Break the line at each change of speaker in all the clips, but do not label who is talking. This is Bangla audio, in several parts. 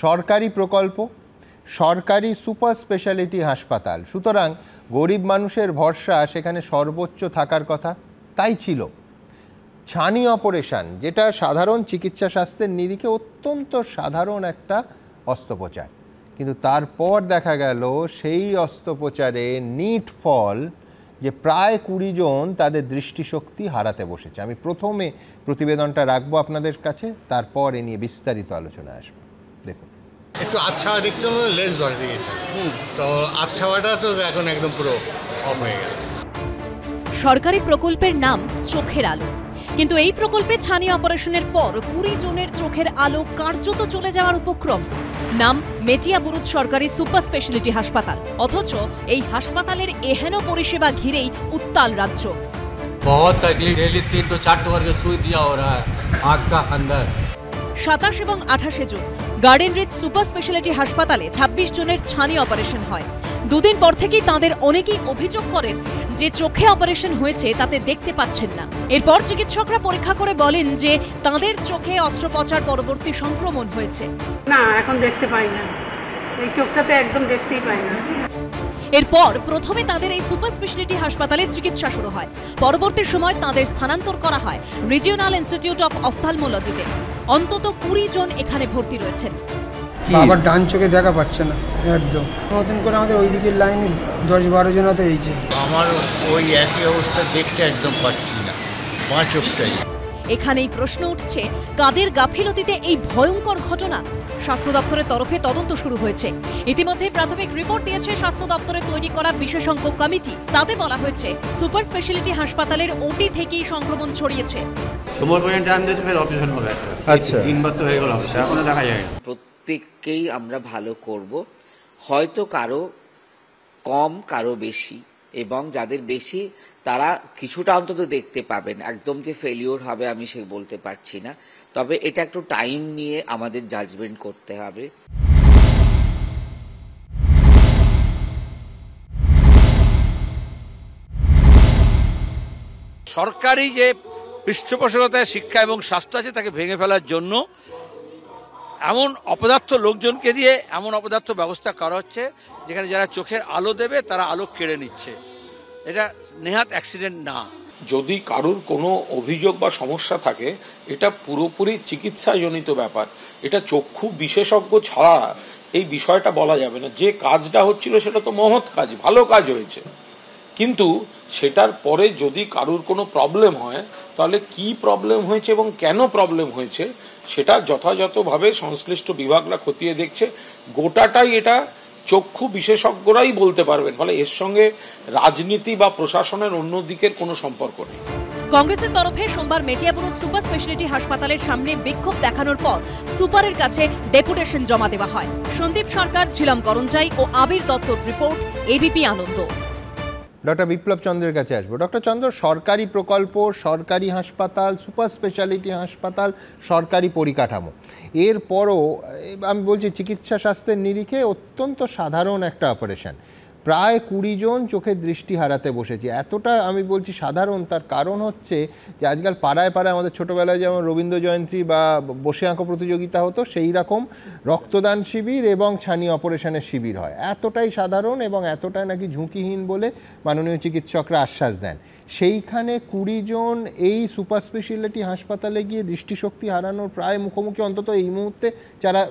সরকারি প্রকল্প, সরকারি সুপার স্পেশালিটি হাসপাতাল, সুতরাং গরিব মানুষের ভরসা সেখানে সর্বোচ্চ থাকার কথা, তাই ছিল। ছানি অপারেশন, যেটা সাধারণ চিকিৎসা শাস্ত্রের নিরিখে অত্যন্ত সাধারণ একটা অস্ত্রোপচার, কিন্তু তারপর দেখা গেল সেই অস্ত্রোপচারে নিট ফল যে প্রায় 20 জন তাদের দৃষ্টিশক্তি হারাতে বসেছে। আমি প্রথমে প্রতিবেদনটা রাখবো আপনাদের কাছে, তারপর এ নিয়ে বিস্তারিত আলোচনা আসবে। দেখুন,
একটু আবছাওয়া দেখতে হলে লেন্স ধরে দিয়েছে, তো আবছাওয়াটা তো এখন একদম পুরো অফ হয়ে গেল।
সরকারি প্রকল্পের নাম চোখের আলো, কিন্তু এই প্রকল্পে ছানি অপারেশনের পর 20 জনের চোখের আলো কার্যত চলে যাওয়ার উপক্রম। নাম মেটিয়াবুরুজ সরকারি সুপার স্পেশালিটি হাসপাতাল, অথচ এই হাসপাতালের এহেন পরিষেবা ঘিরেই উত্তাল রাজ্য।
बहुत तकलीफ, डेली 3 तो 4 करके सुई दिया हो रहा है आँख का अंदर।
27 এবং 28 June Garden Reach super speciality হাসপাতালে 26 জনের ছানি অপারেশন হয়। দুদিন পর থেকেই তাঁদের অনেকেই অভিযোগ করেন যে চোখে অপারেশন হয়েছে তাতে দেখতে পাচ্ছেন না। এরপর চিকিৎসকরা পরীক্ষা করে বলেন যে তাঁদের চোখে অস্ত্রোপচার পরবর্তী সংক্রমণ হয়েছে।
না, এখন দেখতে পাই না, এই চোখটাতে একদম দেখতেই পাই না।
এরপর প্রথমে তাঁদের এই সুপার স্পেশালিটি হাসপাতালে চিকিৎসা শুরু হয়। পরবর্তী সময় তাঁদের স্থানান্তর করা হয় রিজিওনাল ইনস্টিটিউট অফ অফথালমোলজিতে। অন্তত 20 জন এখানে ভর্তি রয়েছেন।
আবার ডান চোখে দেখা পাচ্ছে না একদম। নতুন করে আমাদের ওই দিকের লাইনে 10-12 জন তো হয়েছে।
আমার ওই একই অবস্থা দেখতে একদম পাচ্ছি না, 5 চোখটাই।
এখানেই প্রশ্ন উঠছে, কাদের গাফিলতিতে এই ভয়ঙ্কর ঘটনা? স্বাস্থ্য দপ্তরের তরফে তদন্ত শুরু হয়েছে। ইতিমধ্যে প্রাথমিক রিপোর্ট দিয়েছে স্বাস্থ্য দপ্তরের তৈরি করা বিশেষজ্ঞ কমিটি। তাতে বলা হয়েছে সুপার স্পেশালিটি হাসপাতালের ওটি থেকেই সংক্রমণ ছড়িয়েছে।
প্রত্যেককেই আমরা ভালো করব, হয়তো কারো কম কারো বেশি, এবং যাদের বেশি তারা কিছুটা অন্তত দেখতে পাবেন। একদম যে ফেলিওর হবে আমি সে বলতে পারছি না, তবে এটা একটু টাইম নিয়ে আমাদের জাজমেন্ট করতে হবে।
সরকারি যে পৃষ্ঠপোষকতায় শিক্ষা এবং স্বাস্থ্য আছে তাকে ভেঙে ফেলার জন্য এমন অপদার্থ লোকজনকে দিয়ে এমন অপদার্থ ব্যবস্থা করা হচ্ছে যেখানে যারা চোখের আলো দেবে তারা আলো কেড়ে নিচ্ছে। এটা নেহাত অ্যাক্সিডেন্ট না।
যদি কারুর কোনো অভিযোগ বা সমস্যা থাকে, এটা পুরোপুরি চিকিৎসাজনিত ব্যাপার। এটা চক্ষু বিশেষজ্ঞ ছাড়া এই বিষয়টা বলা যাবে না। যে কাজটা হচ্ছিল সেটা তো মহৎ কাজ, ভালো কাজ হয়েছে, কিন্তু সেটার পরে যদি কারুর কোনো প্রবলেম হয় তাহলে কি প্রবলেম হয়েছে এবং কেন প্রবলেম হয়েছে সেটা যথাযথভাবে সংশ্লিষ্ট বিভাগরা খতিয়ে দেখছে। গোটাটাই এটা চক্ষু বিশেষজ্ঞরাই বলতে পারবেন, ফলে এর সঙ্গে রাজনীতি বা প্রশাসনের অন্য দিকের কোনো সম্পর্ক নেই।
কংগ্রেসের তরফে সোমবার মেটিয়াবুরুজ সুপার স্পেশালিটি হাসপাতালের সামনে বিক্ষোভ দেখানোর পর সুপারের কাছে ডেপুটেশন জমা দেওয়া হয়। সন্দীপ সরকার, ঝিলাম করঞ্জাই ও আবির দত্তর রিপোর্ট, এবিপি আনন্দ।
ডক্টর বিপ্লব চন্দ্রের কাছে আসবো। ডক্টর চন্দ্র, সরকারি প্রকল্প, সরকারি হাসপাতাল, সুপার স্পেশালিটি হাসপাতাল, সরকারি পরিকাঠামো, এরপরও আমি বলছি চিকিৎসা শাস্ত্রের নিরিখে অত্যন্ত সাধারণ একটা অপারেশন, প্রায় 20 জন চোখের দৃষ্টি হারাতে বসেছে। এতটা আমি বলছি সাধারণ, তার কারণ হচ্ছে যে আজকাল পাড়ায় পাড়ায় আমাদের ছোটোবেলায় যেমন রবীন্দ্র জয়ন্তী বা বসে আঁকো প্রতিযোগিতা হতো, সেই রকম রক্তদান শিবির এবং ছানি অপারেশনের শিবির হয়। এতটাই সাধারণ এবং এতটাই নাকি ঝুঁকিহীন বলে মাননীয় চিকিৎসকরা আশ্বাস দেন। সেইখানে 20 জন এই সুপার স্পেশালিটি হাসপাতালে গিয়ে দৃষ্টিশক্তি হারানোর প্রায় মুখোমুখি, অন্তত এই মুহূর্তে যারা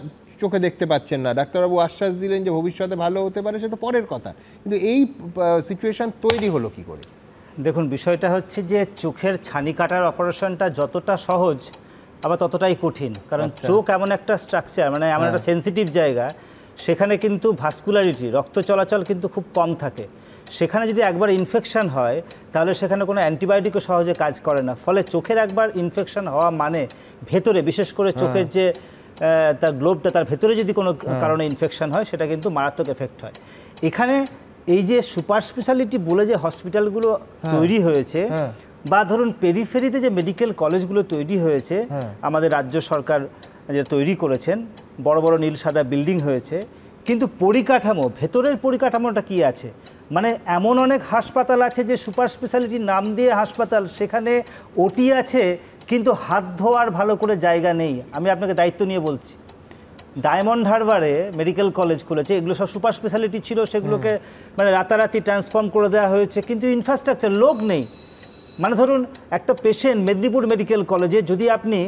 চোখে দেখতে পাচ্ছেন না। ডাক্তারবাবু আশ্বাস দিলেন যে ভবিষ্যতে ভালো হতে পারে, সে তো পরের কথা, কিন্তু এই সিচুয়েশন তৈরি হলো কি করে?
দেখুন, বিষয়টা হচ্ছে যে চোখের ছানি কাটার অপারেশনটা যতটা সহজ আবার ততটাই কঠিন, কারণ চোখ এমন একটা স্ট্রাকচার, মানে এমন একটা সেন্সিটিভ জায়গা, সেখানে কিন্তু ভাস্কুলারিটি, রক্ত চলাচল কিন্তু খুব কম থাকে। সেখানে যদি একবার ইনফেকশন হয় তাহলে সেখানে কোনো অ্যান্টিবায়োটিকও সহজে কাজ করে না। ফলে চোখের একবার ইনফেকশন হওয়া মানে ভেতরে, বিশেষ করে চোখের যে তার গ্লোবটা, তার ভেতরে যদি কোনো কারণে ইনফেকশন হয় সেটা কিন্তু মারাত্মক এফেক্ট হয়। এখানে এই যে সুপার স্পেশালিটি বলে যে হসপিটালগুলো তৈরি হয়েছে, বা ধরুন পেরিফেরিতে যে মেডিকেল কলেজগুলো তৈরি হয়েছে, আমাদের রাজ্য সরকার যে তৈরি করেছেন, বড় বড় নীল সাদা বিল্ডিং হয়েছে, কিন্তু পরিকাঠামো, ভেতরের পরিকাঠামোটা কি আছে? মানে এমন অনেক হাসপাতাল আছে যে সুপার স্পেশালিটির নাম দিয়ে হাসপাতাল, সেখানে ওটি আছে কিন্তু হাত ধোয়ার ভালো করে জায়গা নেই। আমি আপনাকে দায়িত্ব নিয়ে বলছি, ডায়মন্ড হারবারে মেডিকেল কলেজ খুলেছে, এগুলো সব সুপার স্পেশালিটি ছিল, সেগুলোকে মানে রাতারাতি ট্রান্সফর্ম করে দেওয়া হয়েছে, কিন্তু ইনফ্রাস্ট্রাকচার লোক নেই। মানে ধরুন একটা পেশেন্ট মেদিনীপুর মেডিকেল কলেজে যদি আপনি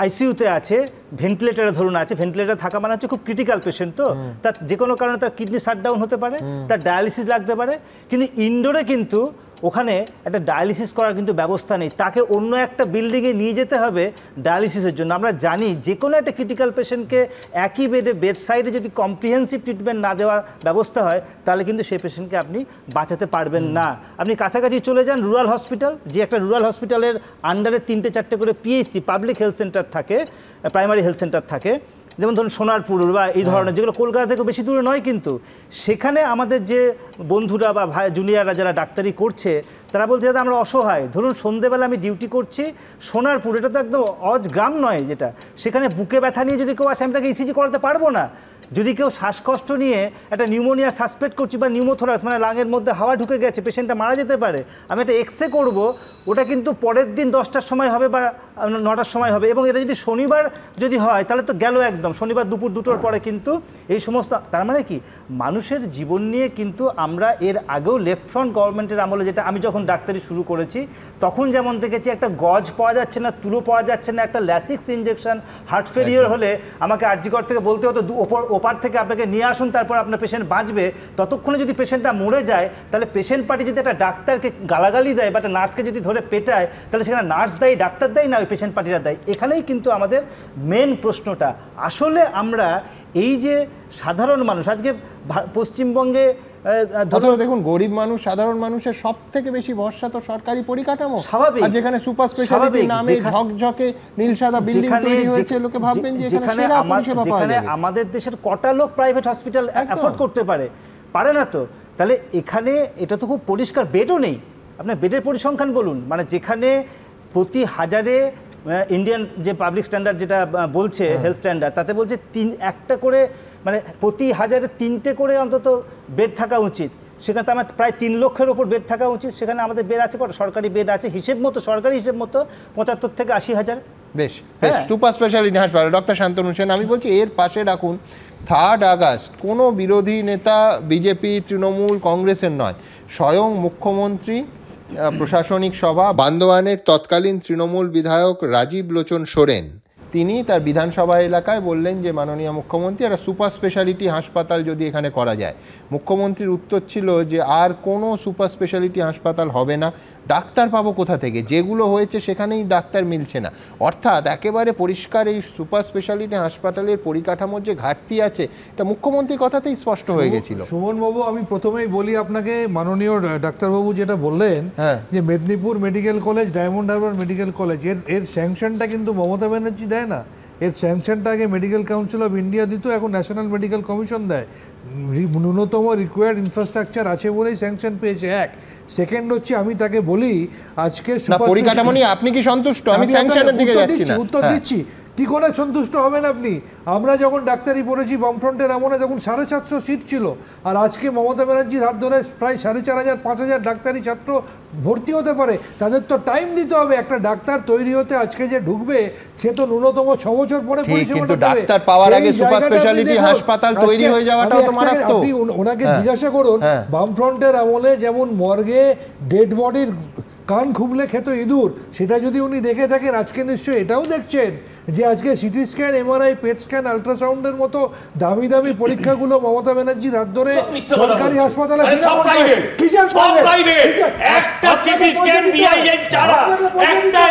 আইসিইউতে আছে, ভেন্টিলেটারে ধরুন আছে, ভেন্টিলেটার থাকা মানে হচ্ছে খুব ক্রিটিক্যাল পেশেন্ট, তো তার যে কোনো কারণে তার কিডনি শাটডাউন হতে পারে, তার ডায়ালিসিস লাগতে পারে, কিন্তু ইনডোরে কিন্তু ওখানে একটা ডায়ালিসিস করার কিন্তু ব্যবস্থা নেই, তাকে অন্য একটা বিল্ডিংয়ে নিয়ে যেতে হবে ডায়ালিসিসের জন্য। আমরা জানি যে কোনো একটা ক্রিটিক্যাল পেশেন্টকে একই বেড সাইডে যদি কম্প্রিহেন্সিভ ট্রিটমেন্ট না দেওয়ার ব্যবস্থা হয়, তাহলে কিন্তু সেই পেশেন্টকে আপনি বাঁচাতে পারবেন না। আপনি কাছাকাছি চলে যান রুরাল হসপিটাল, যে একটা রুরাল হসপিটালের আন্ডারে 3-4টে করে পিএইচসি পাবলিক হেলথ সেন্টার থাকে, প্রাইমারি হেলথ সেন্টার থাকে, যেমন ধরুন সোনারপুর বা এই ধরনের, যেগুলো কলকাতা থেকে বেশি দূরে নয়, কিন্তু সেখানে আমাদের যে বন্ধুরা বা ভাই জুনিয়ররা যারা ডাক্তারি করছে তারা বলছে দাদা আমরা অসহায়। ধরুন সন্ধ্যেবেলা আমি ডিউটি করছি সোনারপুর, এটা তো একদম অজ গ্রাম নয়, যেটা সেখানে বুকে ব্যথা নিয়ে যদি কেউ আসে আমি তাকে ইসিজি করাতে পারবো না। যদি কেউ শ্বাসকষ্ট নিয়ে একটা নিউমোনিয়া সাসপেক্ট করছি বা নিউমোথোরাক্স মানে লাঙের মধ্যে হাওয়া ঢুকে গেছে, পেশেন্টটা মারা যেতে পারে, আমি একটা এক্সরে করবো, ওটা কিন্তু পরের দিন 10টার সময় হবে বা 9টার সময় হবে, এবং এটা যদি শনিবার যদি হয় তাহলে তো গেল একদম, শনিবার দুপুর 2টোর পরে কিন্তু এই সমস্ত। তার মানে কি মানুষের জীবন নিয়ে কিন্তু আমরা এর আগেও লেফট ফ্রন্ট গভর্নমেন্টের আমলে, যেটা আমি যখন ডাক্তারি শুরু করেছি তখন যেমন দেখেছি একটা গজ পাওয়া যাচ্ছে না, তুলো পাওয়া যাচ্ছে না, একটা ল্যাসিক্স ইঞ্জেকশন হার্ট ফেলিওর হলে আমাকে আরজিকর থেকে বলতে হতো ওপার থেকে আপনাকে নিয়ে আসুন, তারপর আপনার পেশেন্ট বাঁচবে। ততক্ষণে যদি পেশেন্টটা মরে যায় তাহলে পেশেন্ট পার্টি যদি একটা ডাক্তারকে গালাগালি দেয় বা একটা নার্সকে যদি ধরে পেটায়, তাহলে সেখানে নার্স দায়ী, ডাক্তার দায়ী না, ওই পেশেন্ট পার্টিরা দায়ী। এখানেই কিন্তু আমাদের মেন প্রশ্নটা। আসলে আমরা এই যে সাধারণ মানুষ আজকে পশ্চিমবঙ্গে
দেখুন গরিব মানুষ, সাধারণ মানুষের সব থেকে বেশি ভরসা তো সরকারি পরিকাঠামো,
স্বাভাবিক,
আর যেখানে সুপার স্পেশালিটি নামে ঝকঝকে নীল সাদা বিল্ডিং তৈরি হয়েছে, লোকে ভাববেন যে এখানে সেরা পরিষেবা পাওয়া যাবে।
আমাদের দেশের কটা লোক প্রাইভেট হসপিটাল অ্যাফোর্ড করতে পারে না তো, তাহলে এখানে এটা তো খুব পরিষ্কার, বেডও নেই। আপনার বেডের পরিসংখ্যান বলুন, মানে যেখানে প্রতি হাজারে ইন্ডিয়ান যে পাবলিক স্ট্যান্ডার্ড যেটা বলছে হেলথ স্ট্যান্ডার্ড, তাতে বলছে একটা করে মানে প্রতি হাজারে 3টে করে অন্তত বেড থাকা উচিত। সেখানে তো আমার প্রায় 3 লক্ষের ওপর বেড থাকা উচিত, সেখানে আমাদের বেড আছে কত? সরকারি বেড আছে হিসেব মতো, সরকারি হিসেব মতো 75 থেকে 80 হাজার।
বেশ সুপার স্পেশালিটি হাসপাতাল। ডক্টর শান্তনু সেন, আমি বলছি এর পাশে রাখুন 3 আগস্ট কোনো বিরোধী নেতা বিজেপি, তৃণমূল, কংগ্রেসের নয়, স্বয়ং মুখ্যমন্ত্রী প্রশাসনিক সভা বান্দোয়ানের তৎকালীন তৃণমূল বিধায়ক রাজীব লোচন সোরেন, তিনি তার বিধানসভা এলাকায় বললেন যে মাননীয় মুখ্যমন্ত্রী একটা সুপার স্পেশালিটি হাসপাতাল যদি এখানে করা যায়। মুখ্যমন্ত্রীর উত্তর ছিল যে আর কোনো সুপার স্পেশালিটি হাসপাতাল হবে না, ডাক্তার পাবো কোথা থেকে, যেগুলো হয়েছে সেখানেই ডাক্তার মিলছে না। অর্থাৎ একেবারে পরিষ্কার এই সুপার স্পেশালিটি হাসপাতালের পরিকাঠামোর যে ঘাটতি আছে এটা মুখ্যমন্ত্রীর কথাতেই স্পষ্ট হয়ে গেছিল।
সুমনবাবু, আমি প্রথমেই বলি আপনাকে, মাননীয় ডাক্তারবাবু যেটা বললেন যে Medinipur medical college, diamond Harbour medical college, এর স্যাংশনটা কিন্তু মমতা ব্যানার্জি দেয় না, এর স্যাংশনটা আগে মেডিকেল কাউন্সিল অফ ইন্ডিয়া দিত, এখন ন্যাশনাল মেডিকেল কমিশন দেয়। ন্যূনতম রিকোয়ার্ড ইনফ্রাস্ট্রাকচার আছে বলেই স্যাংশন পেয়েছে। এক সেকেন্ড হচ্ছে, আমি তাকে বলি আজকে
পরিকাঠামো নিয়ে আপনি কি সন্তুষ্ট? আমি স্যাংশনের দিকে যাচ্ছি না,
উত্তর দিচ্ছি। কি করে সন্তুষ্ট হবেন আপনি? আমরা যখন ডাক্তারি পড়েছি বামফ্রন্টের আমলে তখন 750 সিট ছিল, আর আজকে মমতা ব্যানার্জির হাত ধরে প্রায় 4500-5000 ডাক্তারি ছাত্র ভর্তি হতে পারে। তাদের তো টাইম দিতে হবে, একটা ডাক্তার তৈরি হতে আজকে যে ঢুকবে সে তো ন্যূনতম 6 বছর পরে পরিষেবাটা পাবে।
ডাক্তার পাওয়ার আগে সুপার স্পেশালিটি হাসপাতাল তৈরি হয়ে যাওয়াটাও তো মারাত্মক।
আপনি ওনাকে জিজ্ঞাসা করুন, বামফ্রন্টের আমলে যেমন মর্গে ডেড বডির কান খুবলে খেত ইঁদুর, সেটা যদি উনি দেখে থাকেন আজকে নিশ্চয়ই এটাও দেখছেন যে আজকে CT scan, MRI, PET scan, আল্ট্রাসাউন্ডের মতো দামি দামি পরীক্ষাগুলো মমতা ব্যানার্জির হাত ধরে সরকারি হাসপাতালে কিসের প্রাইভেট? একটা সিটি স্ক্যান বিআইএন ছাড়া, একটা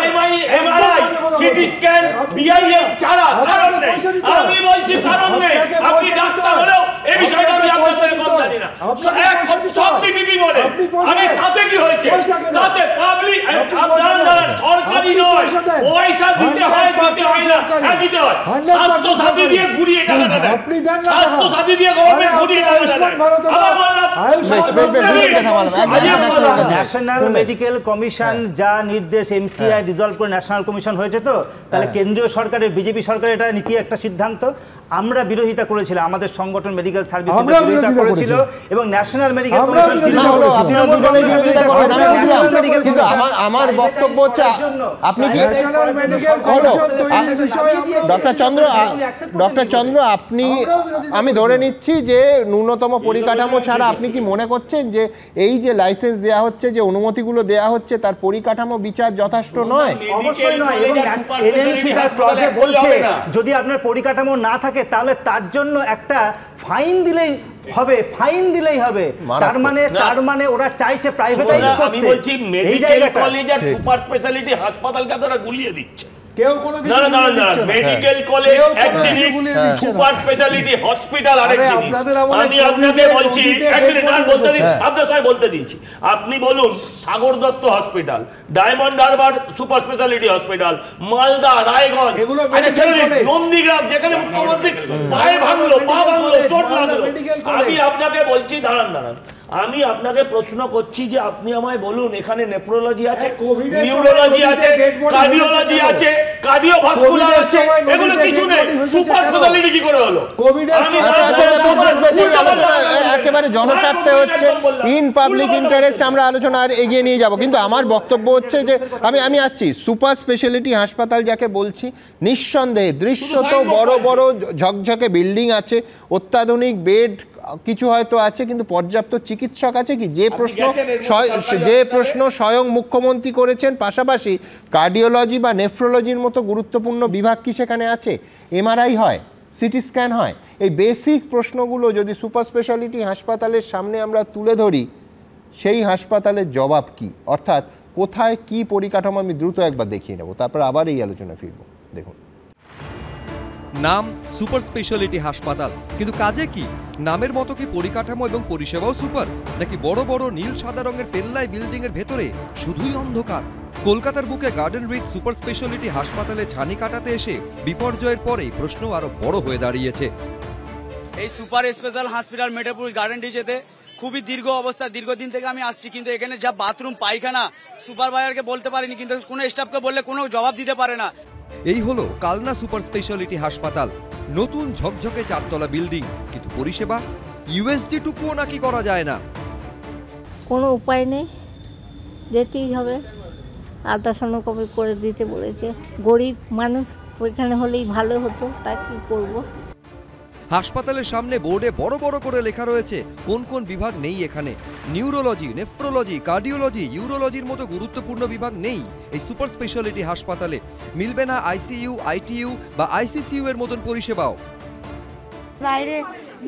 এমআরআই সিটি স্ক্যান বিআইএন ছাড়া কারণ নেই। আমি বলছি কারণ নেই, আপনি ডাক্তার হলেও এই বিষয়টা আমি আপনাদের কম জানি না। সব পিপিপি বলে, আমি তাতে কি হয়েছে? তাতে পাবলিক সরকারি নয়, পয়সা দিতে হয়, দিতে হয় না, দিতে হয়। স্বাস্থ্য সাথী দিয়ে ঘুরিয়ে টাকা দেয়, আপনি দেন না, স্বাস্থ্য সাথী দিয়ে গভর্নমেন্ট ঘুরিয়ে টাকা দেয়।
ন্যাশনাল মেডিকেল কমিশন যা নির্দেশ এমসিআই ডিসলভ করে ন্যাশনাল কমিশন হয়েছে, তো তাহলে কেন্দ্রীয় সরকারের বিজেপি সরকারের এটা নীতি একটা সিদ্ধান্ত। আমরা বিরোধিতা করেছিলাম, আমাদের সংগঠন মেডিকেল সার্ভিস
আমরাও
বিরোধিতা
বিরোধিতা
করেছিল এবং ন্যাশনাল মেডিকেল
আমরাও
কমিশন
বিরোধিতা করেছি।
কিন্তু আমার বক্তব্য হচ্ছে আপনি কি
ন্যাশনাল মেডিকেল কমিশন তৈরির বিষয়ে
ডক্টর চন্দ্র আপনি, আমি ধরে নিচ্ছি যে ন্যূনতম পরিকাঠামো ছাড়া আপনি কি মনে করছেন যে এই যে লাইসেন্স দেয়া হচ্ছে, যে অনুমতিগুলো দেয়া হচ্ছে, তার পরিকাঠামো বিচার যথেষ্ট নয়?
অবশ্যই নয়, এবং এনএমসি তার ক্লজে বলছে যদি আপনার পরিকাঠামো না থাকে তাহলে তার জন্য একটা ফাইন দিলেই হবে, ফাইন দিলেই হবে। তার মানে ওরা চাইছে প্রাইভেটাইজ করতে।
আমি বলছি মেডিকেল কলেজ আর সুপার স্পেশালিটি হাসপাতালকে তারা গুলিয়ে দিচ্ছে।
কেউ কোনো কিছু
মেডিকেল কলেজ এক জিনিস, সুপার স্পেশালিটি হসপিটাল আরেক জিনিস। আমি আপনাকে বলছি, এক মিনিট বলতে দিন, আপনার সবাই বলতে দিয়েছি। আপনি বলুন Sagar Dutta hospital, Diamond Harbour super speciality hospital, Malda, Raiganj, Nandigram, যেখানে মুখ্যমন্ত্রী পায়ে ভাঙলো, পা ভাঙলো, চোট লাগলো। আমি আপনাকে বলছি, দাঁড়ান, আমি আপনাকে প্রশ্ন করছি যে আপনি আমায় বলুন এখানে নেফ্রোলজি আছে, নিউরোলজি আছে, কার্ডিওলজি আছে, কার্ডিওভাস্কুলার আছে, এগুলো কিছু নেই, সুপার স্পেশালিটি কি করে হলো?
একেবারে জনস্বার্থে হচ্ছে, ইন পাবলিক ইন্টারেস্ট আমরা আলোচনা আর এগিয়ে নিয়ে যাব। কিন্তু আমার বক্তব্য হচ্ছে যে আমি আসছি, সুপার স্পেশালিটি হাসপাতাল যাকে বলছি, নিঃসন্দেহে দৃশ্যত বড় বড় ঝকঝকে বিল্ডিং আছে, অত্যাধুনিক বেড কিছু হয়তো আছে, কিন্তু পর্যাপ্ত চিকিৎসক আছে কি? যে প্রশ্ন স্বয়ং মুখ্যমন্ত্রী করেছেন, পাশাপাশি কার্ডিওলজি বা নেফ্রোলজির মতো গুরুত্বপূর্ণ বিভাগ কি সেখানে আছে? এমআরআই হয়, সিটি স্ক্যান হয়। এই বেসিক প্রশ্নগুলো যদি সুপার স্পেশালিটি হাসপাতালের সামনে আমরা তুলে ধরি, সেই হাসপাতালের জবাব কি? অর্থাৎ কোথায় কি পরিকাঠামো, আমি দ্রুত একবার দেখিয়ে নেব, তারপর আবার এই আলোচনা ফিরব। দেখুন,
নাম সুপার স্পেশালিটি হাসপাতাল, কিন্তু কাজে কি? নামের মতো কি পরিকাঠামো এবং পরিষেবাও সুপার, নাকি বড় বড় নীল সাদা রঙের পেল্লাই বিল্ডিং এর ভেতরে শুধুই অন্ধকার? কলকাতার বুকে গার্ডেন রিচ সুপার স্পেশালিটি হাসপাতালে ছানি কাটাতে এসে বিপর্যয়ের পরেই প্রশ্ন আরো বড় হয়ে দাঁড়িয়েছে।
এই সুপার স্পেশাল হসপিটাল মেটাপুর গার্ডেন রিচেতে খুবই দীর্ঘদিন থেকে আমি আসছি, কিন্তু এখানে যা বাথরুম, পায়খানা, সুপারভাইজারকে বলতে পারিনি, কিন্তু কোনো স্টাফকে বললে কোনো জবাব দিতে পারে না।
এই হলো কালনা সুপার স্পেশালিটি হাসপাতাল, নতুন ঝকঝকে 4 তলা বিল্ডিং, কিন্তু পরিষেবা ইউএসজি টুকুও নাকি করা যায় না।
কোনো উপায় নেই, যেতেই হবে। আল্ট্রাসাউন্ড করে দিতে বলেছে, গরিব মানুষ, ওইখানে হলেই ভালো হতো, তা কি করব।
হাসপাতালের সামনে বোর্ডে বড় বড় করে লেখা রয়েছে কোন কোন বিভাগ নেই এখানে। নিউরোলজি, নেফ্রোলজি, কার্ডিওলজি, ইউরোলজির মতো গুরুত্বপূর্ণ বিভাগ নেই এই সুপার স্পেশালিটি হাসপাতালে। মিলবে না আইসিইউ, আইটিইউ বা আইসিসিইউ এর মতন পরিষেবাও।
বাইরে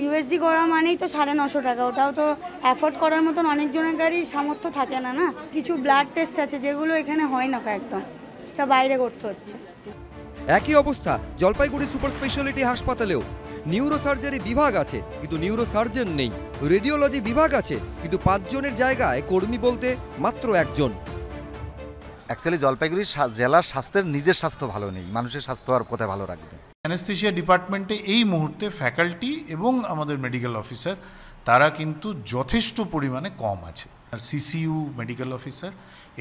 ইউএসজি করা মানেই তো 950 টাকা, ওটাও তো অ্যাফোর্ড করার মতন অনেকজনেরই সামর্থ্য থাকে না। কিছু ব্লাড টেস্ট আছে যেগুলো এখানে হয় না, একদম এটা বাইরে করতে হচ্ছে।
একই অবস্থা জলপাইগুড়ি সুপার স্পেশালিটি হাসপাতালেও। নিউরোসার্জারি বিভাগ আছে কিন্তু নিউরোসার্জন নেই, রেডিওলজি বিভাগ আছে কিন্তু 5 জনের জায়গায় কর্মী বলতে মাত্র 1 জন।
অ্যাকচুয়ালি জলপাইগুড়ি জেলার স্বাস্থ্যের নিজের স্বাস্থ্য ভালো নেই, মানুষের স্বাস্থ্য আর কোথায় ভালো রাখবে?
অ্যানেস্থেশিয়া ডিপার্টমেন্টে এই মুহূর্তে ফ্যাকাল্টি এবং আমাদের মেডিকেল অফিসার তারা কিন্তু যথেষ্ট পরিমাণে কম আছে। আর CCU medical officer,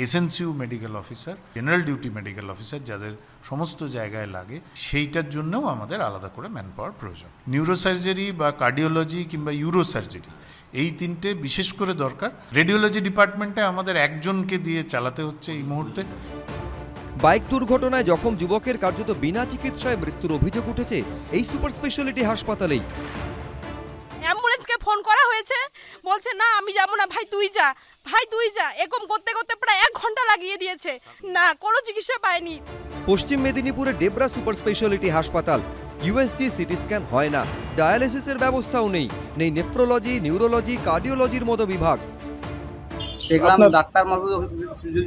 SNCU medical officer, general duty medical officer যাদের সমস্ত জায়গায় লাগে, সেইটার জন্যও আমাদের আলাদা করে ম্যান পাওয়ার প্রয়োজন। নিউরোসার্জারি বা কার্ডিওলজি কিংবা ইউরোসার্জারি, এই তিনটে বিশেষ করে দরকার। রেডিওলজি ডিপার্টমেন্টে আমাদের 1 জনকে দিয়ে চালাতে হচ্ছে এই মুহূর্তে।
বাইক দুর্ঘটনায় জখম যুবকের কার্যত বিনা চিকিৎসায় মৃত্যুর অভিযোগ উঠেছে এই সুপার স্পেশালিটি হাসপাতালেই।
অ্যাম্বুলেন্সকে ফোন করা হয়েছে, বলছে না আমি যাবো না, ভাই তুই যা, এরকম করতে করতে প্রায় 1 ঘন্টা লাগিয়ে দিয়েছে, না কোনো চিকিৎসা পায়নি।
পশ্চিম মেদিনীপুরের ডেবরা সুপার স্পেশালিটি হাসপাতাল, ইউএসজি, সিটি স্ক্যান হয় না, ডায়ালিসিসের ব্যবস্থাও নেই, নেফ্রোলজি, নিউরোলজি, কার্ডিওলজির মতো বিভাগ।
দেখলাম ডাক্তার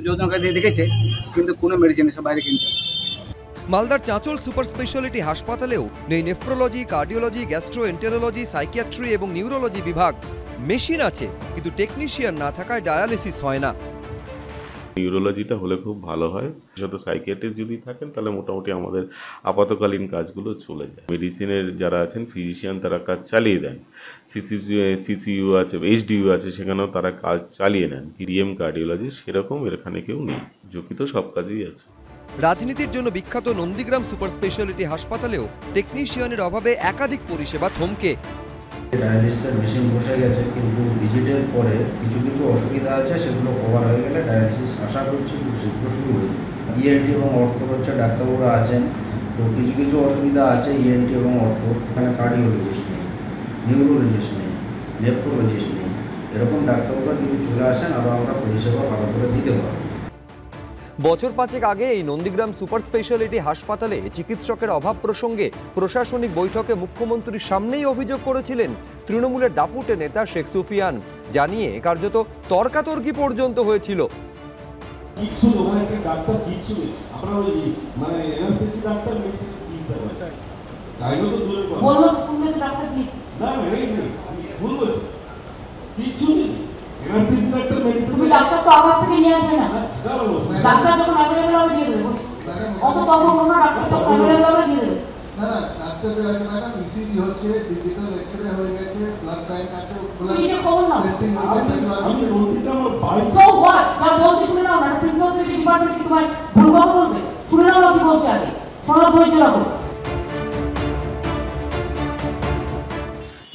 যোজনাকে দিয়ে দেখেছে, কিন্তু কোনো মেডিসিন সব বাইরে কিনতে হচ্ছে।
মালদার চাঁচল সুপার স্পেশালিটি হাসপাতালেও নেই নেফ্রোলজি, কার্ডিওলজি, গ্যাস্ট্রোএন্টেরোলজি, সাইকিয়াট্রি এবং নিউরোলজি বিভাগ। মেশিন আছে কিন্তু টেকনিশিয়ান না থাকায় ডায়ালিসিস হয় না।
নিউরোলজিটা হলে খুব ভালো হয়, যত সাইকিয়াট্রিস্ট যদি থাকেন তাহলে মোটামুটি আমাদের আপাতকালীন কাজগুলো চলে যায়। মেডিসিনের যারা আছেন ফিজিশিয়ান তারা কাজ চালিয়ে দেন, সিসিইউ আছে, এইচডিইউ আছে, সেখানেও তারা কাজ চালিয়ে নেন। ডিএম কার্ডিওলজি সেরকম এখানে কেউ নেই, ঝুঁকি তো সব কাজেই আছে।
রাজনীতির জন্য বিখ্যাত নন্দীগ্রাম সুপার স্পেশালিটি হাসপাতালেও টেকনিশিয়ানের অভাবে একাধিক পরিষেবা থমকে।
ডায়ালিসিসের মেশিন বসে গেছে, কিন্তু ভিজিটের পরে কিছু কিছু অসুবিধা আছে, সেগুলো কভার হয়ে গেলে ডায়ালিসিস আশা করছি খুব শীঘ্র শুরু হয়ে যাবে। ইএনটি এবং অর্থ হচ্ছে ডাক্তারবাবুরা আছেন, তো কিছু কিছু অসুবিধা আছে ইএনটি এবং অর্থ। এখানে কার্ডিওলজিস্ট নেই, নিউরোলজিস্ট নেই, নেফ্রোলজিস্ট নেই, এরকম ডাক্তারবাবুরা যদি চলে আসেন আরও আমরা পরিষেবা ভালো করে দিতে পারবো।
বছর 5 আগে এই নন্দীগ্রাম সুপার স্পেশালিটি হাসপাতালে চিকিৎসকের অভাব প্রসঙ্গে প্রশাসনিক বৈঠকে মুখ্যমন্ত্রীর সামনেই অভিযোগ করেছিলেন তৃণমূলের দাপুটে নেতা শেখ সুফিয়ান, জানিয়ে কার্যত তর্কাতর্কি পর্যন্ত হয়েছিল।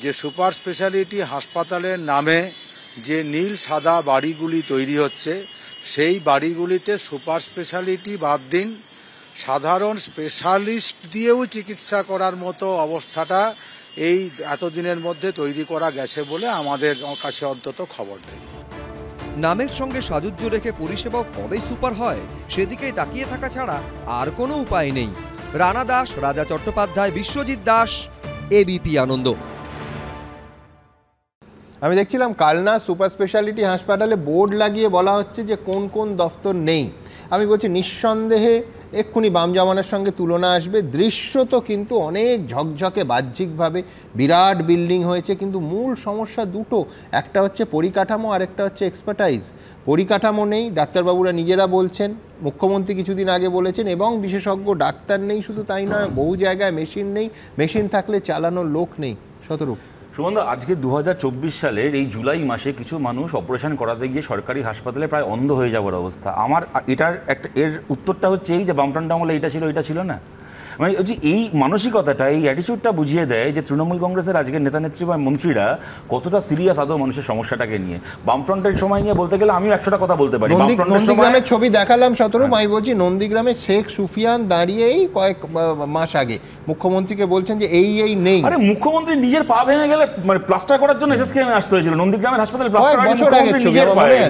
যে সুপার স্পেশালিটি হাসপাতালের নামে যে নীল সাদা বাড়িগুলি তৈরি হচ্ছে, সেই বাড়িগুলিতে সুপার স্পেশালিটি বাদ দিন, সাধারণ স্পেশালিস্ট দিয়েও চিকিৎসা করার মতো অবস্থাটা এই এতদিনের মধ্যে তৈরি করা গেছে বলে আমাদের কাছে অন্তত খবর নেই।
নামের সঙ্গে সাযুজ্য রেখে পরিষেবাও কবে সুপার হয় সেদিকেই তাকিয়ে থাকা ছাড়া আর কোনো উপায় নেই। রানা দাস, রাজা চট্টোপাধ্যায়, বিশ্বজিৎ দাস, এবিপি আনন্দ।
আমি দেখছিলাম কালনা সুপার স্পেশালিটি হাসপাতালে বোর্ড লাগিয়ে বলা হচ্ছে যে কোন কোন দফতর নেই। আমি বলছি নিঃসন্দেহে এক্ষুনি বাম জামানার সঙ্গে তুলনা আসবে। দৃশ্য তো কিন্তু অনেক ঝকঝকে বাহ্যিকভাবে বিরাট বিল্ডিং হয়েছে, কিন্তু মূল সমস্যা দুটো, একটা হচ্ছে পরিকাঠামো আর একটা হচ্ছে এক্সপার্টাইজ। পরিকাঠামো নেই, ডাক্তারবাবুরা নিজেরা বলছেন, মুখ্যমন্ত্রী কিছুদিন আগে বলেছেন, এবং বিশেষজ্ঞ ডাক্তার নেই। শুধু তাই নয়, বহু জায়গায় মেশিন নেই, মেশিন থাকলে চালানোর লোক নেই। শতরূপ,
সুমন, আজকে 2024 সালের এই জুলাই মাসে কিছু মানুষ অপারেশন করাতে গিয়ে সরকারি হাসপাতালে প্রায় অন্ধ হয়ে যাওয়ার অবস্থা। আমার এর উত্তরটা হচ্ছে এই যে বামফ্রন্ট আমলে এটা ছিল না। মানে এই মানসিকতাটা, এই অ্যাটিচিউডটা বুঝিয়ে দেয় যে তৃণমূল কংগ্রেসের আজকের নেতা নেত্রী বা মন্ত্রীরা কতটা সিরিয়াস আদৌ মানুষের সমস্যাটাকে নিয়ে। বামফ্রন্টের সময় নিয়ে বলতে গেলে আমিও 100টা কথা বলতে পারি।
নন্দীগ্রামের ছবি দেখালাম শতরূপ, আমি বলছি নন্দীগ্রামে শেখ সুফিয়ান দাঁড়িয়েই কয়েক মাস আগে মুখ্যমন্ত্রীকে বলছেন যে এই নেই।
আরে মুখ্যমন্ত্রী নিজের পা ভেঙে গেলে মানে প্লাস্টার করার জন্য এসএসকেএমে আসতে হয়েছিল। নন্দীগ্রামের হাসপাতালে প্লাস্টার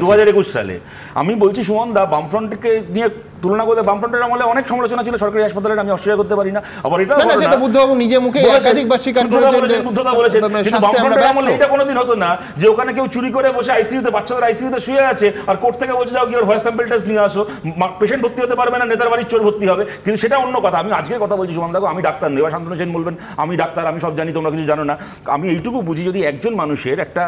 2021 সালে। আমি বলছি সুমন দা, বামফ্রন্টকে নিয়ে তুলনা করতে বামফ্রন্টের আমলে অনেক সমালোচনা ছিল সরকারি হাসপাতালের, আমি অস্বীকার করতে পারি না। আবার এটা
সেটা বুদ্ধবাবু নিজে মুখে একাধিকবার স্বীকার করেছেন যে
বুদ্ধদা বলেছেন, কিন্তু বামফ্রন্টের আমলে এটা কোনোদিন হতো না যে ওখানে কেউ চুরি করে বসে আইসিইউতে, বাচ্চাদের আইসিইউতে শুয়ে আছে, আর কোর্ট থেকে বলছে যাও গিয়ে ভয়েস স্যাম্পল টেস্ট নিয়ে আসো, পেশেন্ট ভর্তি হতে পারবে না, নেতার বাড়ির চোর ভর্তি হবে। কিন্তু সেটা অন্য কথা। আমি আজকের কথা বলছি সুমন দেখো, আমি ডাক্তার নই। শান্তনু সেন বলবেন আমি ডাক্তার, আমি সব জানি, তোমরা কিছু জানো না। আমি এইটুকু বুঝি, যদি একজন মানুষের একটা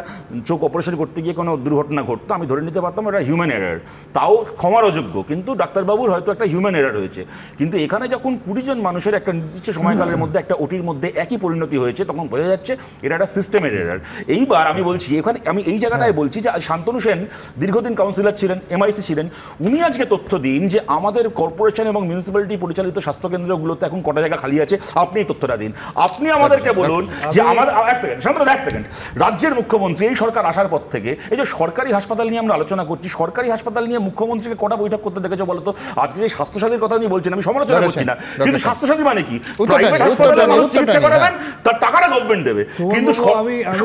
চোখ অপারেশন করতে গিয়ে কোনো দুর্ঘটনা ঘটতো, আমি ধরে নিতে পারতাম এটা হিউম্যান এরার, তাও ক্ষমার অযোগ্য, কিন্তু ডাক্তারবাবুর হয়তো একটা হিউম্যান এরার হয়েছে। কিন্তু এখানে যখন 20 জন মানুষের একটা নির্দিষ্ট সময়কালের মধ্যে একটা ওটির মধ্যে একই পরিণতি হয়েছে, তখন বোঝা যাচ্ছে এটা একটা সিস্টেমের এরার। এইবার আমি বলছি, এখানে আমি এই জায়গাটায় বলছি যে শান্তনু সেন দীর্ঘদিন কাউন্সিলর ছিলেন, এমআইসি ছিলেন, উনি আজকে তথ্য দিন যে আমাদের কর্পোরেশন এবং মিউনিসিপ্যালিটি পরিচালিত স্বাস্থ্যকেন্দ্রগুলোতে এখন কটা জায়গা খালি আছে, আপনি এই তথ্যটা দিন। আপনি আমাদেরকে বলুন যে আমাদের এক সেকেন্ড, রাজ্যের মুখ্যমন্ত্রী এই সরকার আসার পর থেকে এই যে সরকারি হাসপাতাল নিয়ে আমরা আলোচনা করছি, সরকারি হাসপাতাল নিয়ে মুখ্যমন্ত্রীকে কটা বৈঠক করতে দেখেছো বলতো? আজকে যে স্বাস্থ্যসাথীর কথা আমি বলছেন, আমি সমালোচনা করছি না, কিন্তু স্বাস্থ্যসাথী মানে কি? প্রাইভেট হাসপাতালে মানুষ চিকিৎসা করাবেন, তার টাকাটা গভর্নমেন্ট দেবে, কিন্তু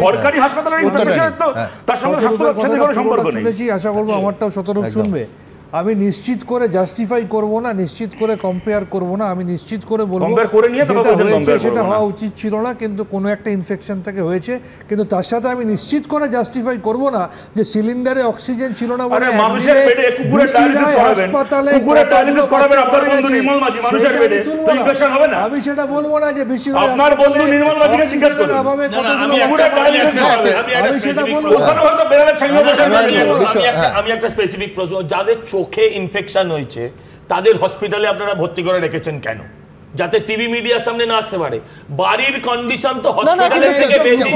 সরকারি হাসপাতালের ইনফ্রাস্ট্রাকচার তো তার সঙ্গে স্বাস্থ্যসাথীর কোনো সম্পর্ক নেই।
শুনেছি, আশা করবো আমারটাও শতরূপ শুনবে। আমি নিশ্চিত করে জাস্টিফাই করব না, নিশ্চিত করে কম্পেয়ার করব না, আমি নিশ্চিত করে বলবো সেটা হওয়া উচিত ছিল না, কিন্তু কোনো একটা ইনফেকশন থেকে হয়েছে। কিন্তু তার সাথে আমি নিশ্চিত করে জাস্টিফাই করব না যে সিলিন্ডারে অক্সিজেন ছিল না বলে আমি সেটা বলবো না যে
আমি একটা স্পেসিফিক প্রশ্ন, যাদের চোখে ইনফেকশন হয়েছে তাদের হসপিটালে আপনারা ভর্তি করে রেখেছেন কেন? যাতে টিভি মিডিয়ার সামনে না আসতে পারে। বাড়ির কন্ডিশন তো হসপিটালের থেকে বেশি।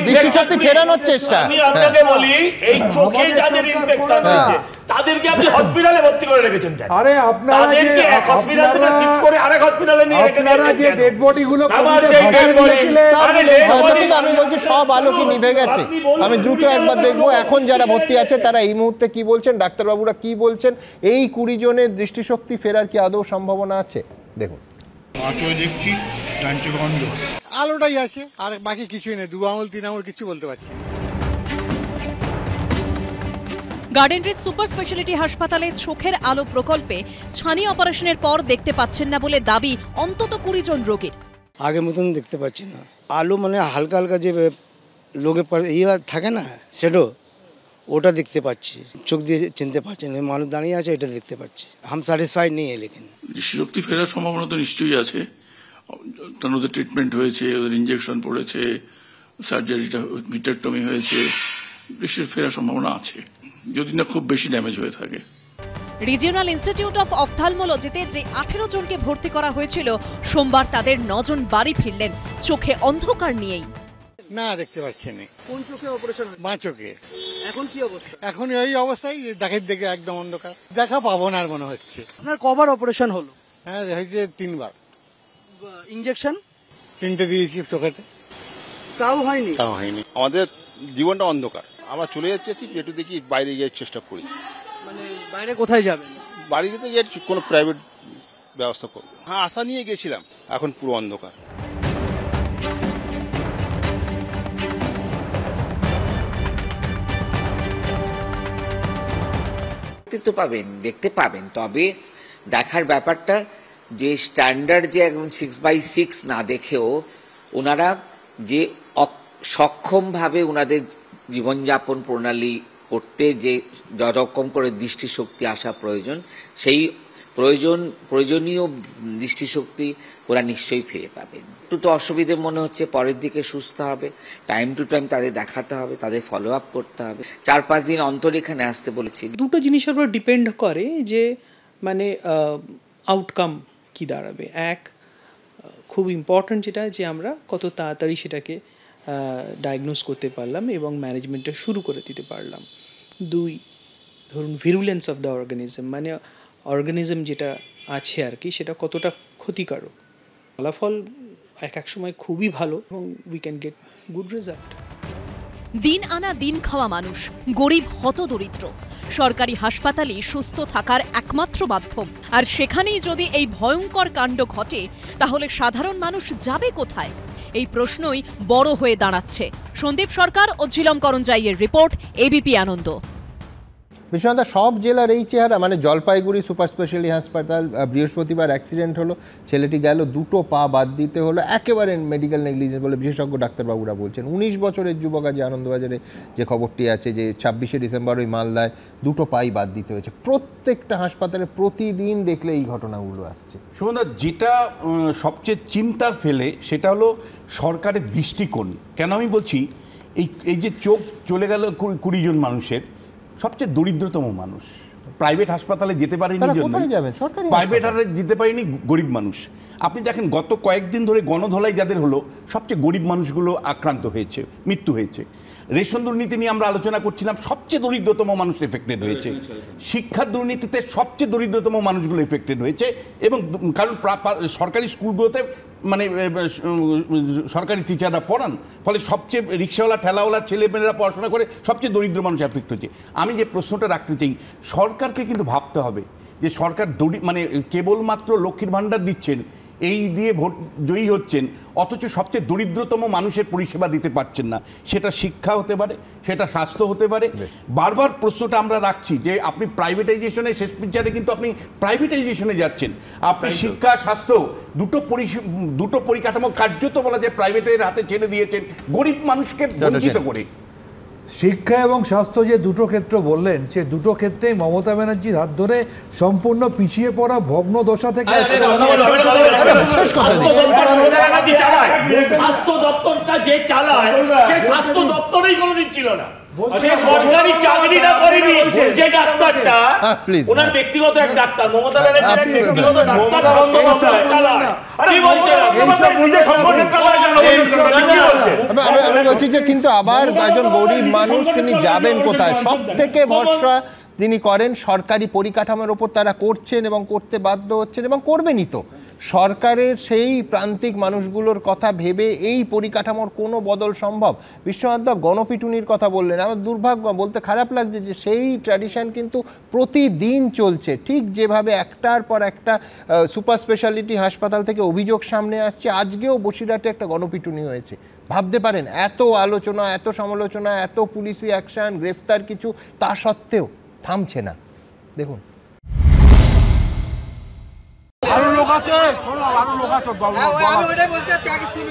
দৃষ্টিশক্তি ফেরানোর চেষ্টা।
আমি আপনাকে বলি, এই চোখে যাদের ইনফেকশন হয়েছে তাদেরকে আপনি হসপিটালে ভর্তি করে রেখেছেন কেন?
আরে আপনারা যে
এক হসপিটাল থেকে শিফট করে আরেক হসপিটালে নিয়ে রেখেছেন,
আপনারা যে ডেড বডি গুলো
আমি বলছি সব আলো কি নিভে গেছে? আমি দ্রুত একবার দেখবো এখন যারা ভর্তি আছে তারা এই মুহূর্তে কি বলছেন, ডাক্তারবাবুরা কি বলছেন, এই 20 জনের দৃষ্টিশক্তি ফেরার কি আদৌ সম্ভাবনা আছে? দেখুন।
দেখছি বন্ধ, আলোটাই আছে, আর বাকি কিছুই নেই, 2 আঙুল 3 আঙুল কিছু বলতে পারছি না।
গার্ডেন রিচ সুপার স্পেশালিটি হাসপাতালে চোখের আলো প্রকল্পে ছানি অপারেশনের পর দেখতে পাচ্ছেন না বলে দাবি অন্তত 20 জন রোগীর।
আগের মতন দেখতে পাচ্ছি না, আলো মানে হালকা হালকা যে লোকে ইয়ে থাকে না সেটা, ওটা দেখতে পাচ্ছি, চোখ দিয়ে চিনতে পারছি না, মানুষ দাঁড়িয়ে আছে এটা দেখতে পাচ্ছি। হাম স্যাটিসফাইড নেই লেকিন
দৃষ্টিশক্তি ফেরার সম্ভাবনা তো নিশ্চয়ই আছে, কারণ ওদের ট্রিটমেন্ট হয়েছে, ওদের ইঞ্জেকশন পড়েছে, সার্জারিটা ভিট্রেক্টমি হয়েছে, দৃষ্টি ফেরার সম্ভাবনা আছে যদি না খুব বেশি ড্যামেজ হয়ে থাকে।
রিজিওনাল ইনস্টিটিউট অফ অফথালমোলজিতে যে 18 জনকে ভর্তি করা হয়েছিল, সোমবার তাদের 9 জন বাড়ি ফিরলেন চোখে অন্ধকার নিয়েই।
না দেখতে পাচ্ছি না।
কোন চোখে অপারেশন?
বাঁ চোখে।
এখন কি অবস্থা?
এখন এই অবস্থায় দেখে একদম অন্ধকার, দেখা পাবো না আর মনে হচ্ছে।
আপনার কবার অপারেশন হলো?
হ্যাঁ হয়েছে 3 বার।
ইনজেকশন
3টে দিয়েছি চোখেতে,
তাও হয়নি।
আমাদের জীবনটা অন্ধকার, আমরা চলে যাচ্ছি একটু দেখি বাইরে গিয়ে চেষ্টা করি।
মানে বাইরে কোথায় যাবেন?
বাড়িতে গিয়ে কোনো প্রাইভেট ব্যবস্থা করবো। হ্যাঁ আশা নিয়ে গেছিলাম, এখন পুরো অন্ধকার।
তো পাবেন, দেখতে পাবেন, তবে দেখার ব্যাপারটা যে স্ট্যান্ডার্ড যে একদম 6/6 না দেখেও ওনারা যে সক্ষমভাবে ওনাদের জীবনযাপন প্রণালী করতে যে যতরকম করে দৃষ্টিশক্তি আসা প্রয়োজন, সেই প্রয়োজনীয় দৃষ্টিশক্তি ওরা নিশ্চয়ই ফিরে পাবেন। একটু তো অসুবিধে মনে হচ্ছে, পরের দিকে সুস্থ হবে, টাইম টু টাইম তাদের দেখাতে হবে, তাদের ফলো আপ করতে হবে, 4-5 দিন অন্তর এখানে আসতে বলেছি।
দুটো জিনিসের উপর ডিপেন্ড করে যে মানে আউটকাম কি দাঁড়াবে। এক, খুব ইম্পর্ট্যান্ট যেটা যে আমরা কত তাড়াতাড়ি সেটাকে ডায়াগনোস করতে পারলাম এবং ম্যানেজমেন্টটা শুরু করে দিতে পারলাম। 2, ধরুন ভিরুলেন্স অফ দ্য অর্গানিজম, মানে অর্গানিজম যেটা আছে আর কি সেটা কতটা ক্ষতিকারক। ফলাফল এক সময় খুবই ভালো এবং we can get good result.
দিন আনা দিন খাওয়া মানুষ, গরিব হতদরিদ্র, সরকারি হাসপাতালই সুস্থ থাকার একমাত্র মাধ্যম। আর সেখানেই যদি এই ভয়ঙ্কর কাণ্ড ঘটে তাহলে সাধারণ মানুষ যাবে কোথায়? এই প্রশ্নই বড় হয়ে দাঁড়াচ্ছে। সন্দীপ সরকার ও ঝিলম করঞ্জাইয়ের রিপোর্ট, এবিপি আনন্দ।
বিশ্বনাথ, সব জেলার এই চেহারা, মানে জলপাইগুড়ি সুপার স্পেশালিটি হাসপাতাল বৃহস্পতিবার অ্যাক্সিডেন্ট হলো, ছেলেটি গেল, 2টো পা বাদ দিতে হলো, একেবারে মেডিকেল নেগলিজেন্স বলে বিশেষজ্ঞ ডাক্তারবাবুরা বলছেন। 19 বছরের যুবক, আজ আনন্দবাজারে যে খবরটি আছে যে 26শে ডিসেম্বর ওই মালদায় 2টো পাই বাদ দিতে হয়েছে। প্রত্যেকটা হাসপাতালে প্রতিদিন দেখলে এই ঘটনাগুলো আসছে।
সুমনদা, যেটা সবচেয়ে চিন্তার ফেলে সেটা হলো সরকারের দৃষ্টিকোণ। কেন আমি বলছি, এই যে চোখ চলে গেল 20 জন মানুষের, সবচেয়ে দরিদ্রতম মানুষ প্রাইভেট হাসপাতালে যেতে পারেনি, প্রাইভেট হাসপাতালে যেতে পারেনি গরিব মানুষ। আপনি দেখেন গত কয়েকদিন ধরে গণধোলাই যাদের হলো, সবচেয়ে গরিব মানুষগুলো আক্রান্ত হয়েছে, মৃত্যু হয়েছে। রেশন দুর্নীতি নিয়ে আমরা আলোচনা করছিলাম, সবচেয়ে দরিদ্রতম মানুষ এফেক্টেড হয়েছে। শিক্ষার দুর্নীতিতে সবচেয়ে দরিদ্রতম মানুষগুলো এফেক্টেড হয়েছে। এবং কারণ সরকারি স্কুলগুলোতে মানে সরকারি টিচাররা পড়ান, ফলে সবচেয়ে রিক্সাওয়ালা ঠেলাওয়ালা ছেলেমেয়েরা পড়াশোনা করে, সবচেয়ে দরিদ্র মানুষ এফেক্ট হচ্ছে। আমি যে প্রশ্নটা রাখতে চাই, সরকারকে কিন্তু ভাবতে হবে যে সরকার মানে কেবলমাত্র লক্ষ্মীর ভাণ্ডার দিচ্ছেন, এই দিয়ে ভোট জয়ী হচ্ছেন, অথচ সবচেয়ে দরিদ্রতম মানুষের পরিষেবা দিতে পারছেন না। সেটা শিক্ষা হতে পারে, সেটা স্বাস্থ্য হতে পারে। বারবার প্রশ্নটা আমরা রাখছি যে আপনি প্রাইভেটাইজেশনে, শেষ পর্যায়ে কিন্তু আপনি প্রাইভেটাইজেশনে যাচ্ছেন। আপনি শিক্ষা স্বাস্থ্য দুটো পরিকাঠামো কার্যত বলা যায় প্রাইভেটের হাতে ছেড়ে দিয়েছেন, গরিব মানুষকে বঞ্চিত করে।
শিক্ষা এবং স্বাস্থ্য যে দুটো ক্ষেত্র বললেন, সে দুটো ক্ষেত্রেই মমতা ব্যানার্জির হাত ধরে সম্পূর্ণ পিছিয়ে পড়া ভগ্ন দশা থেকে
স্বাস্থ্য দপ্তরটা যে চালায় সে স্বাস্থ্য দপ্তরেই কোনোদিন ছিল না। সে সরকারি চাকরি না করেনি, যে ডাক্তারটা ওনার ব্যক্তিগত এক ডাক্তার, মমতা ব্যানার্জির এক ব্যক্তিগত ডাক্তার চালায়। কি বলছেন?
আমি বলছি যে কিন্তু আবার একজন গরিব মানুষ তিনি যাবেন কোথায়? সব থেকে ভরসা তিনি করেন সরকারি পরিকাঠামোর ওপর তারা করছেন এবং করতে বাধ্য হচ্ছেন এবং করবেনই তো। সরকারের সেই প্রান্তিক মানুষগুলোর কথা ভেবে এই পরিকাঠামোর কোনো বদল সম্ভব? বিশ্বনাথ গণপিটুনির কথা বললেন, আমার দুর্ভাগ্য, বলতে খারাপ লাগছে যে সেই ট্র্যাডিশন কিন্তু প্রতিদিন চলছে। ঠিক যেভাবে একটার পর একটা সুপার স্পেশালিটি হাসপাতাল থেকে অভিযোগ সামনে আসছে, আজকেও বসিরহাটে একটা গণপিটুনি হয়েছে। ভাবতে পারেন, এত আলোচনা, এত সমালোচনা, এত পুলিশি অ্যাকশন, গ্রেফতার কিছু, তা সত্ত্বেও থামছে না। দেখুন,
আরো লোক আছে, আরো লোক আছে,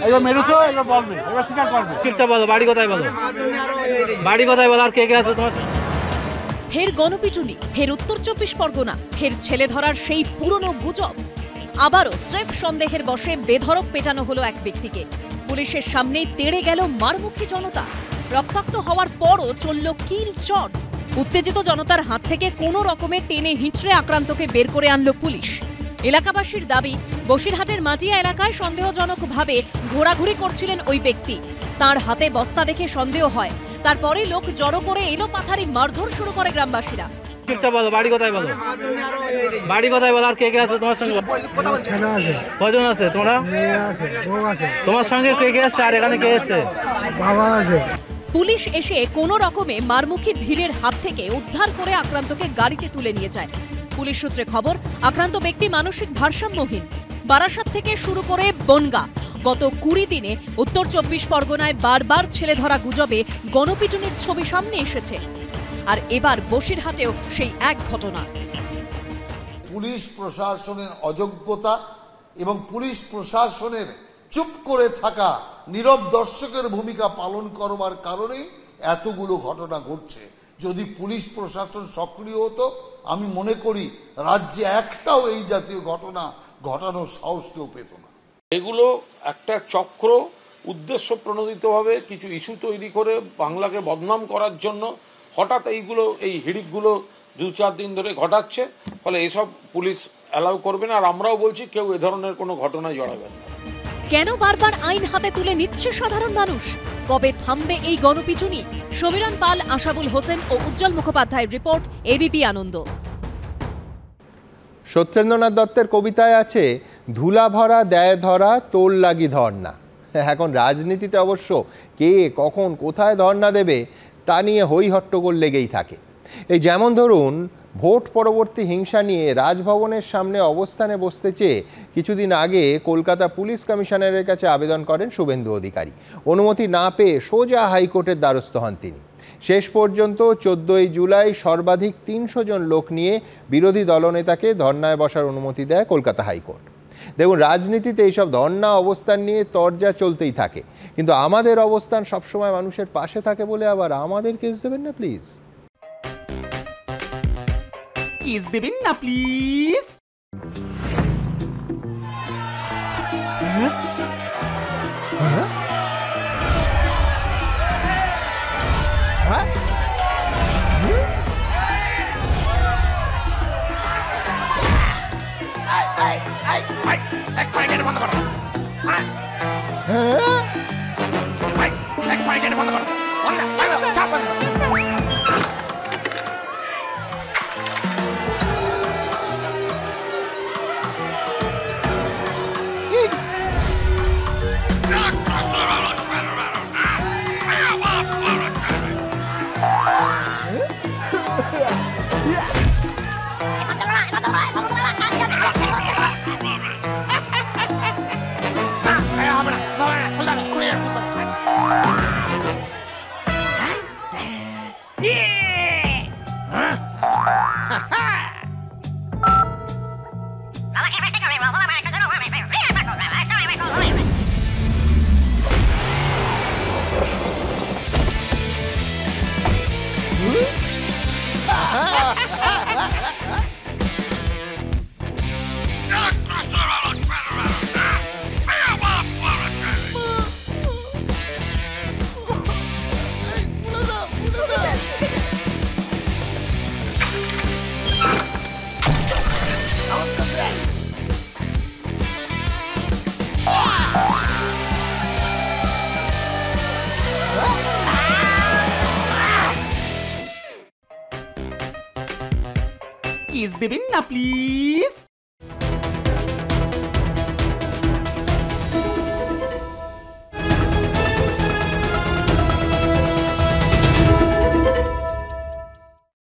এবার মেরেছো, এবার বলবে, এবার স্বীকার করবে।
ঠিকঠাক বলো, বাড়ি কোথায় বলো, বাড়ি কোথায় বলো, আর কে কে আছে তোমার?
ফের গণপিটুনি, ফের উত্তর 24 পরগনা, ফের ছেলে ধরার সেই পুরনো গুজব। আবারও স্রেফ সন্দেহের বশে বেধড়ক পেটানো হলো এক ব্যক্তিকে। পুলিশের সামনেই তেড়ে গেল মারমুখী জনতা। রক্তাক্ত হওয়ার পরও চলল কিল চড়। উত্তেজিত জনতার হাত থেকে কোনো রকমে টেনে হিঁচড়ে আক্রান্তকে বের করে আনল পুলিশ। এলাকাবাসীর দাবি, বসিরহাটের মাটিয়া এলাকায় সন্দেহজনকভাবে ঘোরাঘুরি করছিলেন ওই ব্যক্তি। তার হাতে বস্তা দেখে সন্দেহ হয়, তারপরে লোক জড়ো করে এলো পাথারি মারধর শুরু করে গ্রামবাসীরা।
ঠিকঠাক বলো, বাড়ি কোথায় বলো, বাড়ি কোথায় বলো, আর কে কে আছে তোমার সঙ্গে? কজন আছে তোমরা? তোমার সঙ্গে কে কে এসছে, আর এখানে কে এসছে?
বাবা আছে।
পুলিশ এসে কোনো রকমে মারমুখী ভিড়ের হাত থেকে উদ্ধার করে আক্রান্তকে গাড়িতে তুলে নিয়ে যায়। পুলিশ সূত্রে খবর, আক্রান্ত ব্যক্তি মানসিক ভারসাম্যহীন। বারাসাত থেকে শুরু করে বনগা, গত 20 দিনে উত্তর 24 পরগনায় বারবার ছেলে ধরা গুজবে গণপিটুনির ছবি সামনে এসেছে। আর এবার বসিরহাটেও সেই এক ঘটনা।
পুলিশ প্রশাসনের অযোগ্যতা এবং পুলিশ প্রশাসনের চুপ করে থাকা, নীরব দর্শকের ভূমিকা পালন করবার কারণেই এতগুলো ঘটনা ঘটছে। যদি পুলিশ প্রশাসন সক্রিয় হতো, আমি মনে করি রাজ্যে একটাও এই জাতীয় ঘটনা ঘটানোর সাহস কেউ পেত না।
এগুলো একটা চক্র উদ্দেশ্য প্রণোদিতভাবে কিছু ইস্যু তৈরি করে বাংলাকে বদনাম করার জন্য হঠাৎ এই হিড়িকগুলো 2-4 দিন ধরে ঘটাচ্ছে। ফলে এসব পুলিশ অ্যালাউ করবে না, আর আমরাও বলছি কেউ এ ধরনের কোনো ঘটনায় জড়াবেন না।
কেন বারবার আইন হাতে তুলে নিচ্ছে সাধারণ মানুষ? কবে থামবে এই গণপিটুনি? সমীরণ পাল, আশাবুল হোসেন ও উজ্জ্বল মুখোপাধ্যায়ের রিপোর্ট, এবিপি আনন্দ।
সত্যেন্দ্রনাথ দত্তের কবিতায় আছে, ধুলা ভরা দেয় ধরা, তোল লাগি ধর্না। এখন রাজনীতিতে অবশ্য কে কখন কোথায় ধর্না দেবে তা নিয়ে হই হট্টগোল লেগেই থাকে। এই যেমন ধরুন, ভোট পরবর্তী হিংসা নিয়ে রাজভবনের সামনে অবস্থানে বসতে চেয়ে কিছুদিন আগে কলকাতা পুলিশ কমিশনারের কাছে আবেদন করেন শুভেন্দু অধিকারী। অনুমতি না পেয়ে সোজা হাইকোর্টের দ্বারস্থ হন তিনি। শেষ পর্যন্ত 14 জুলাই সর্বাধিক 300 জন লোক নিয়ে বিরোধী দলনেতাকে ধর্নায় বসার অনুমতি দেয় কলকাতা হাইকোর্ট। দেখুন, রাজনীতিতে এইসব ধর্না অবস্থান নিয়ে তরজা চলতেই থাকে, কিন্তু আমাদের অবস্থান সবসময় মানুষের পাশে থাকে বলে আবার আমাদের কেস দেবেন না প্লিজ।
কেস দেবেন না প্লিজ। কিস দেবেন না প্লিজ।